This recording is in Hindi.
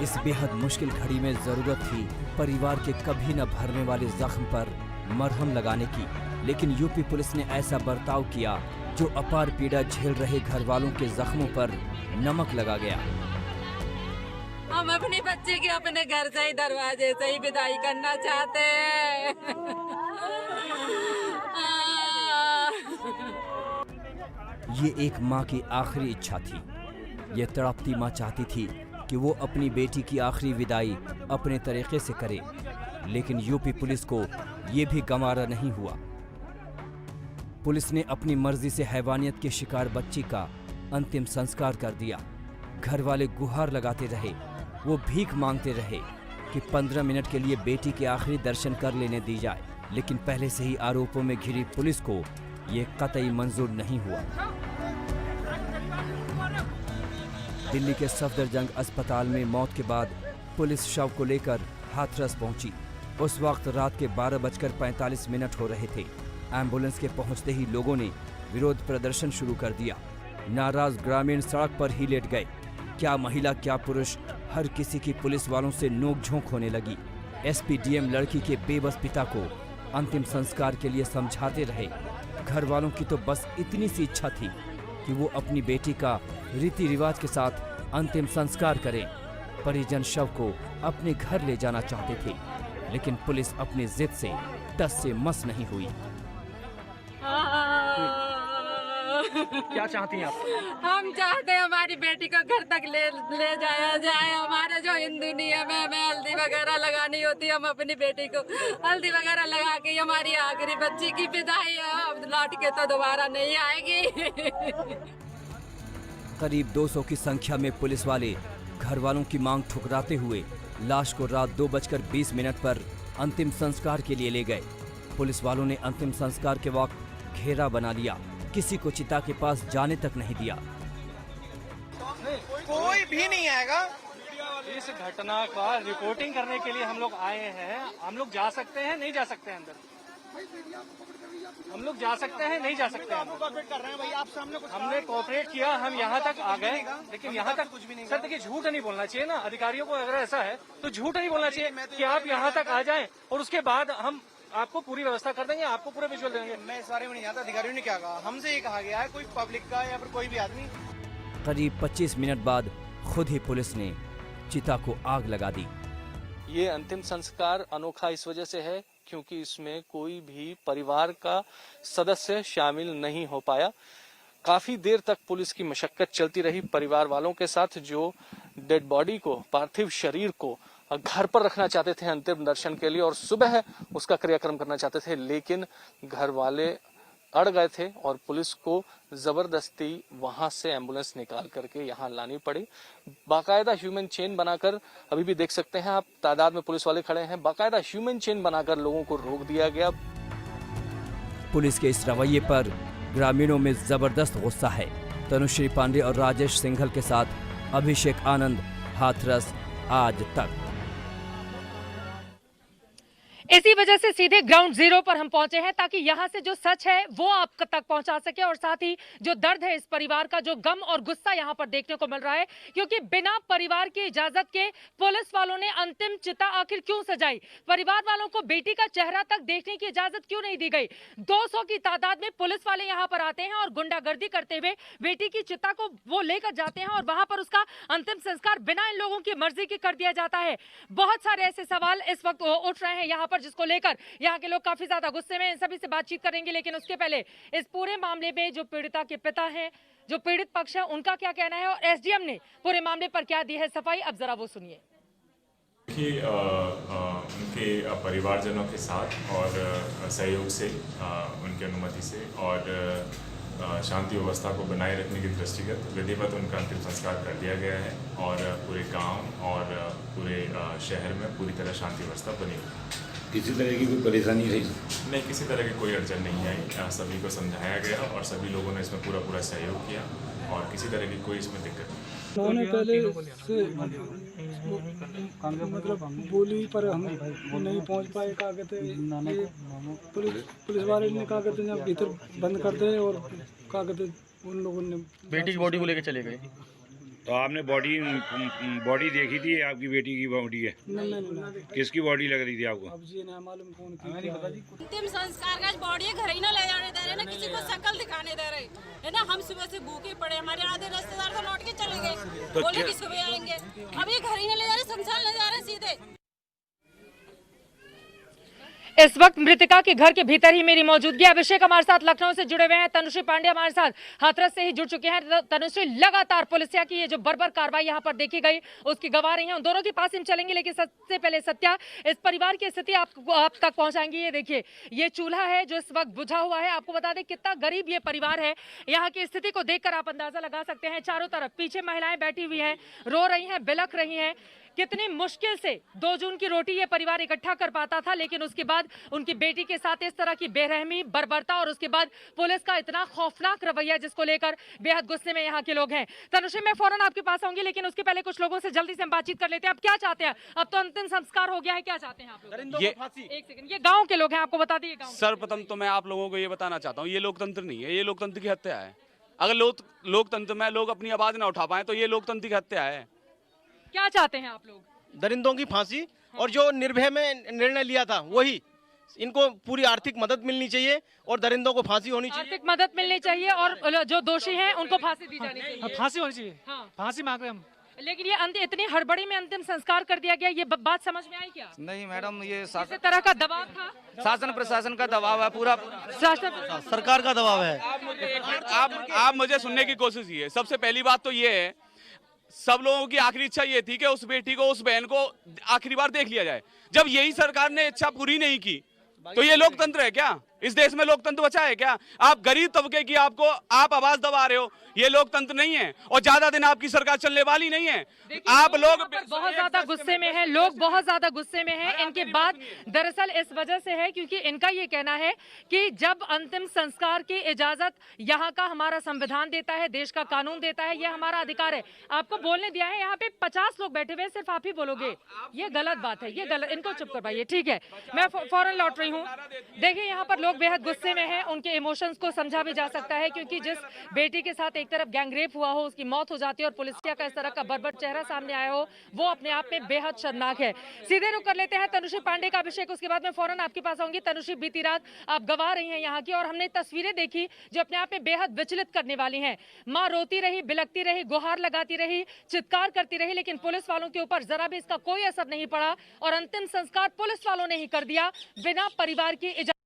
इस बेहद मुश्किल घड़ी में जरूरत थी परिवार के कभी न भरने वाले जख्म पर मरहम लगाने की, लेकिन यूपी पुलिस ने ऐसा बर्ताव किया जो अपार पीड़ा झेल रहे घर वालों के जख्मों पर नमक लगा गया। हम अपने बच्चे की अपने घर से ही दरवाजे से ही विदाई करना चाहते हैं। ये एक माँ की आखिरी इच्छा थी। ये तड़पती माँ चाहती थी कि वो अपनी बेटी की आखिरी विदाई अपने तरीके से करे, लेकिन यूपी पुलिस को ये भी गंवारा नहीं हुआ। पुलिस ने अपनी मर्जी से हैवानियत के शिकार बच्ची का अंतिम संस्कार कर दिया। घर वाले गुहार लगाते रहे, वो भीख मांगते रहे कि 15 मिनट के लिए बेटी के आखिरी दर्शन कर लेने दी जाए, लेकिन पहले से ही आरोपों में घिरी पुलिस को ये कतई मंजूर नहीं हुआ। दिल्ली के सफदरजंग अस्पताल में मौत के बाद पुलिस शव को लेकर हाथरस पहुंची। उस वक्त रात के 12:45 हो रहे थे। एम्बुलेंस के पहुंचते ही लोगों ने विरोध प्रदर्शन शुरू कर दिया। नाराज ग्रामीण सड़क पर ही लेट गए। क्या महिला क्या पुरुष, हर किसी की पुलिस वालों से नोक-झोंक होने लगी। एसपी डीएम लड़की के बेबस पिता को अंतिम संस्कार के लिए समझाते रहे। घर वालों की तो बस इतनी सी इच्छा थी कि वो अपनी बेटी का रीति रिवाज के साथ अंतिम संस्कार करें। परिजन शव को अपने घर ले जाना चाहते थे, लेकिन पुलिस अपनी जिद से टस से मस नहीं हुई। क्या चाहती हैं आप? हम चाहते हैं हमारी बेटी को घर तक ले जाया जाए। हमारा जो हिंदू नियम है, हमें हल्दी वगैरह लगानी होती है, हम अपनी बेटी को हल्दी वगैरह लगा के हमारी आखिरी बच्ची की विदाई है। अब लौट के तो दोबारा नहीं आएगी। करीब 200 की संख्या में पुलिस वाले घर वालों की मांग ठुकराते हुए लाश को रात 2:20 पर अंतिम संस्कार के लिए ले गए। पुलिस वालों ने अंतिम संस्कार के वक्त घेरा बना लिया, किसी को चिता के पास जाने तक नहीं दिया। कोई भी नहीं आएगा। इस घटना का रिपोर्टिंग करने के लिए हम लोग आए हैं। हम लोग जा सकते हैं, नहीं जा सकते हैं अंदर? हम लोग जा सकते हैं, नहीं जा सकते हैं? कोऑपरेट कर रहे हैं भाई, आप सामने कुछ हमने कोऑपरेट किया, हम यहाँ तक आ गए, लेकिन यहाँ तक कुछ भी नहीं। सर देखिए, झूठ नहीं बोलना चाहिए ना। अधिकारियों को अगर ऐसा है तो झूठ नहीं बोलना चाहिए कि आप यहाँ तक आ जाएं और उसके बाद हम आपको पूरी व्यवस्था कर देंगे, आपको पूरे विजुअल देंगे। मैं इस बारे में नहीं जानता अधिकारियों ने क्या कहा। हमसे ये कहा गया है कोई पब्लिक का या फिर कोई भी आदमी। करीब 25 मिनट बाद खुद ही पुलिस ने चिता को आग लगा दी। ये अंतिम संस्कार अनोखा इस वजह से है क्योंकि इसमें कोई भी परिवार का सदस्य शामिल नहीं हो पाया। काफी देर तक पुलिस की मशक्कत चलती रही परिवार वालों के साथ, जो डेड बॉडी को, पार्थिव शरीर को घर पर रखना चाहते थे अंतिम दर्शन के लिए और सुबह उसका क्रियाक्रम करना चाहते थे, लेकिन घर वाले अड़ गए थे और पुलिस को जबरदस्ती वहां से एम्बुलेंस निकाल करके यहाँ लानी पड़ी। बाकायदा ह्यूमन चेन बनाकर, अभी भी देख सकते हैं आप, तादाद में पुलिस वाले खड़े हैं। बाकायदा ह्यूमन चेन बनाकर लोगों को रोक दिया गया। पुलिस के इस रवैये पर ग्रामीणों में जबरदस्त गुस्सा है। तनुश्री पांडे और राजेश सिंघल के साथ अभिषेक आनंद, हाथरस आज तक। इसी वजह से सीधे ग्राउंड जीरो पर हम पहुंचे हैं ताकि यहां से जो सच है वो आप तक पहुंचा सके और साथ ही जो दर्द है इस परिवार का, जो गम और गुस्सा यहां पर देखने को मिल रहा है, क्योंकि बिना परिवार की इजाजत के पुलिस वालों ने अंतिम चिता आखिर क्यों सजाई? परिवार वालों को बेटी का चेहरा तक देखने की इजाजत क्यों नहीं दी गई? 200 की तादाद में पुलिस वाले यहां पर आते हैं और गुंडागर्दी करते हुए बेटी की चिता को वो लेकर जाते हैं और वहां पर उसका अंतिम संस्कार बिना इन लोगों की मर्जी के कर दिया जाता है। बहुत सारे ऐसे सवाल इस वक्त उठ रहे हैं यहाँ पर, जिसको लेकर यहाँ के लोग काफी ज्यादा गुस्से में। इन सभी से बातचीत करेंगे, लेकिन उसके पहले इस पूरे मामले में जो पीड़िता के पिता हैं, जो पीड़ित पक्ष है, उनका क्या कहना है और एसडीएम ने पूरे मामले पर क्या दी है सफाई, अब जरा वो सुनिए। देखिए, उनके परिवारजनों के साथ और सहयोग से, उनकी अनुमति से और शांति व्यवस्था को बनाए रखने की दृष्टिगत विधिवत उनका अंतिम संस्कार कर दिया गया है और पूरे गांव और पूरे शहर में पूरी तरह शांति व्यवस्था बनी हुई। किसी तरह की कोई परेशानी रही? नहीं, किसी तरह की कोई अड़चन नहीं आई। सभी को समझाया गया और सभी लोगों ने इसमें पूरा सहयोग किया और किसी तरह की कोई इसमें दिक्कत नहीं। उन्होंने पहले से मतलब बोली पर हम नहीं पहुंच पाए। कहा कहते पुलिस वाले ने कहा कहते जब भीतर बंद कर दे और कहा कहते उन लोगों ने बेटी की बॉडी को लेकर चले गए। तो आपने बॉडी देखी थी? आपकी बेटी की बॉडी है? नहीं किसकी बॉडी लग रही थी आपको? अब जी ना मालूम कौन की क्या है। अंतिम संस्कार का बॉडी घर ही ना ले जाने दे रहे ना, किसी को शक्ल दिखाने दे रहे है ना। हम सुबह से भूखे पड़े, हमारे आधे रिश्तेदार तो लौट के चले गए, तो बोले कि सुबह आएंगे। अब ये घर ही ना ले जा रहे, शमशान ले जा रहे सीधे। इस वक्त मृतका के घर के भीतर ही मेरी मौजूदगी। अभिषेक हमारे साथ लखनऊ से जुड़े हुए हैं, तनुश्री पांडे हमारे साथ हाथरस से ही जुड़ चुके हैं। तनुश्री, लगातार पुलिसिया की ये जो बर्बर कार्रवाई यहाँ पर देखी गई उसकी गवाह रही हैं, उन दोनों के पास हम चलेंगे, लेकिन सबसे पहले सत्या, इस परिवार की स्थिति आप तक पहुंचाएंगी। ये देखिए, ये चूल्हा है जो इस वक्त बुझा हुआ है। आपको बता दें कितना गरीब ये परिवार है। यहाँ की स्थिति को देखकर आप अंदाजा लगा सकते हैं। चारों तरफ पीछे महिलाएं बैठी हुई हैं, रो रही हैं, बिलख रही हैं। कितनी मुश्किल से 2 जून की रोटी ये परिवार इकट्ठा कर पाता था, लेकिन उसके बाद उनकी बेटी के साथ इस तरह की बेरहमी, बर्बरता और उसके बाद पुलिस का इतना खौफनाक रवैया, जिसको लेकर बेहद गुस्से में यहाँ के लोग हैं। तनुश्री, मैं फौरन आपके पास आऊंगी, लेकिन उसके पहले कुछ लोगों से जल्दी से हम बातचीत कर लेते हैं। आप क्या चाहते हैं? अब तो अंतिम संस्कार हो गया है, क्या चाहते हैं आप लोग? एक सेकंड, ये गाँव के लोग हैं, आपको बता दिए गाँव। सर्वप्रथम तो मैं आप लोगों को ये बताना चाहता हूँ, ये लोकतंत्र नहीं है, ये लोकतंत्र की हत्या है। अगर लोकतंत्र में लोग अपनी आवाज ना उठा पाए तो ये लोकतंत्र की हत्या है। क्या चाहते हैं आप लोग? दरिंदों की फांसी, और जो निर्भय में निर्णय लिया था वही, इनको पूरी आर्थिक मदद मिलनी चाहिए और दरिंदों को फांसी होनी चाहिए। आर्थिक मदद मिलनी चाहिए और जो दोषी हैं उनको फांसी दी जानी चाहिए। फांसी होनी चाहिए, हाँ। फांसी मांग रहे हम। लेकिन ये इतनी हड़बड़ी में अंतिम संस्कार कर दिया गया, ये बात समझ में आई क्या? नहीं मैडम, ये किसी तरह का दबाव था? शासन प्रशासन का दबाव है, पूरा शासन सरकार का दबाव है। आप मुझे सुनने की कोशिश कीजिए। सबसे पहली बात तो ये है, सब लोगों की आखिरी इच्छा ये थी कि उस बेटी को, उस बहन को आखिरी बार देख लिया जाए। जब यही सरकार ने इच्छा पूरी नहीं की तो ये लोकतंत्र है क्या? इस देश में लोकतंत्र बचा है क्या? आप गरीब तबके की आप आवाज दबा रहे हो, ये लोकतंत्र नहीं है। और ज्यादा दिन आपकी सरकार चलने वाली नहीं है। आप लोग बहुत ज्यादा गुस्से में हैं, लोग बहुत ज्यादा गुस्से में हैं। इनकी बात दरअसल इस वजह से है क्योंकि इनका ये कहना है कि जब अंतिम संस्कार की इजाजत यहाँ का हमारा संविधान देता है, देश का कानून देता है, ये हमारा अधिकार है। आपको बोलने दिया है, यहाँ पे 50 लोग बैठे हुए हैं, सिर्फ आप ही बोलोगे, ये गलत बात है, ये गलत। इनको चुप करवाइए, ठीक है? मैं फौरन लौट रही हूँ। देखिए, यहाँ पर लोग बेहद गुस्से में हैं, उनके इमोशंस को समझा भी जा सकता है क्योंकि जिस बेटी के साथ एक तरफ गैंगरेप हुआ हो, उसकी मौत हो जाती है और पुलिसिया का इस तरह का बर्बर चेहरा सामने आया हो, वो अपने आप में बेहद शर्मनाक है। सीधे रुक कर लेते हैं तनुश्री पांडे का अभिषेक, उसके बाद मैं फौरन आपके पास आऊंगी। तनुश्री, बीती रात आप गवाह रही हैं यहाँ की और हमने तस्वीरें देखी जो अपने आप में बेहद विचलित करने वाली हैं। माँ रोती रही, बिलखती रही, गुहार लगाती रही, चित्कार करती रही, लेकिन पुलिस वालों के ऊपर जरा भी इसका कोई असर नहीं पड़ा और अंतिम संस्कार पुलिस वालों ने ही कर दिया बिना परिवार की इजाजत।